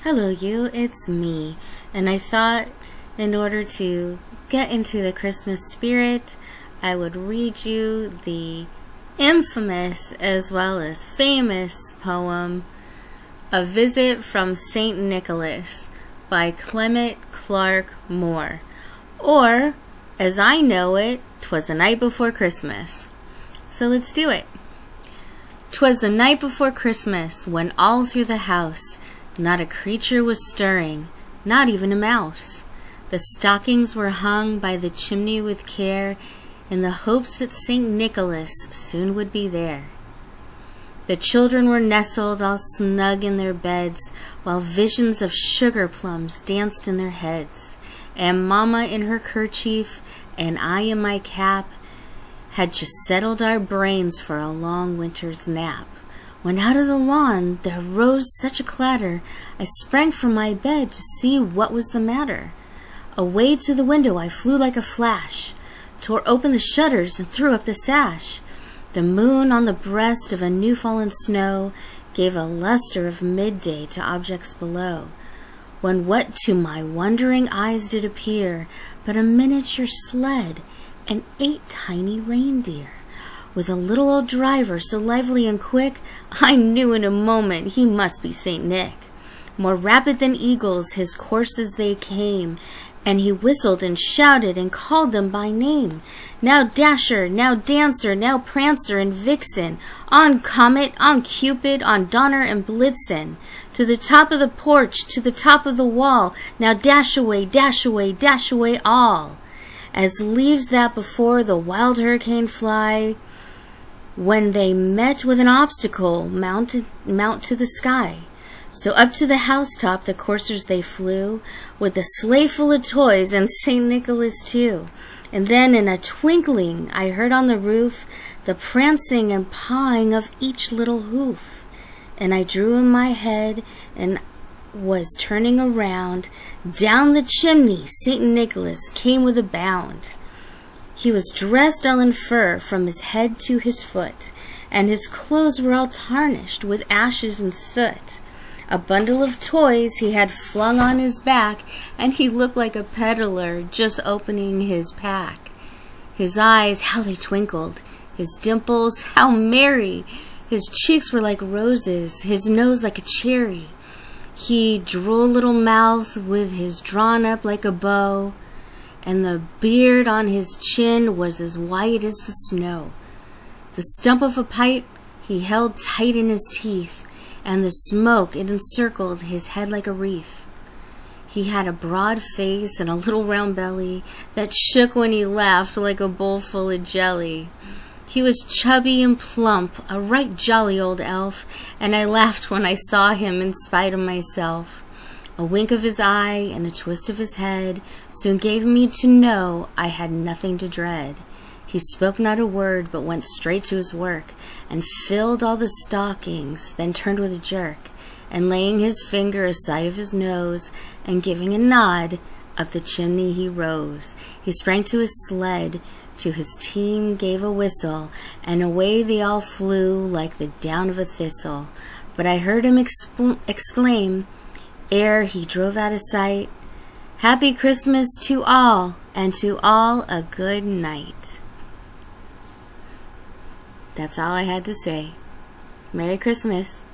Hello you, it's me, and I thought in order to get into the Christmas spirit, I would read you the infamous as well as famous poem, A Visit from St. Nicholas by Clement Clark Moore, or, as I know it, 'Twas the night before Christmas. So let's do it. 'Twas the night before Christmas, when all through the house not a creature was stirring, not even a mouse. The stockings were hung by the chimney with care, in the hopes that St. Nicholas soon would be there. The children were nestled all snug in their beds, while visions of sugar plums danced in their heads, and Mama in her kerchief, and I in my cap, had just settled our brains for a long winter's nap, when out of the lawn there rose such a clatter, I sprang from my bed to see what was the matter. Away to the window I flew like a flash, tore open the shutters and threw up the sash. The moon on the breast of a new-fallen snow gave a luster of midday to objects below, when what to my wondering eyes did appear but a miniature sled and 8 tiny reindeer, with a little old driver so lively and quick, I knew in a moment he must be St. Nick. More rapid than eagles his courses they came, and he whistled and shouted and called them by name. Now Dasher, now Dancer, now Prancer and Vixen, on Comet, on Cupid, on Donner and Blitzen, to the top of the porch, to the top of the wall, now dash away, dash away, dash away all. As leaves that before the wild hurricane fly, when they met with an obstacle, mount to the sky. So up to the housetop the coursers they flew, with a sleigh full of toys and St. Nicholas too. And then in a twinkling I heard on the roof the prancing and pawing of each little hoof. And I drew in my head and was turning around. Down the chimney St. Nicholas came with a bound. He was dressed all in fur from his head to his foot, and his clothes were all tarnished with ashes and soot. A bundle of toys he had flung on his back, and he looked like a peddler just opening his pack. His eyes, how they twinkled, his dimples, how merry. His cheeks were like roses, his nose like a cherry. He droll little mouth with his drawn up like a bow, and the beard on his chin was as white as the snow. The stump of a pipe he held tight in his teeth, and the smoke it encircled his head like a wreath. He had a broad face and a little round belly that shook when he laughed like a bowl full of jelly. He was chubby and plump, a right jolly old elf, and I laughed when I saw him in spite of myself. A wink of his eye and a twist of his head soon gave me to know I had nothing to dread. He spoke not a word, but went straight to his work, and filled all the stockings, then turned with a jerk, and laying his finger aside of his nose, and giving a nod, up the chimney he rose. He sprang to his sled, to his team gave a whistle, and away they all flew like the down of a thistle. But I heard him exclaim, ere he drove out of sight, "Happy Christmas to all, and to all a good night." That's all I had to say. Merry Christmas.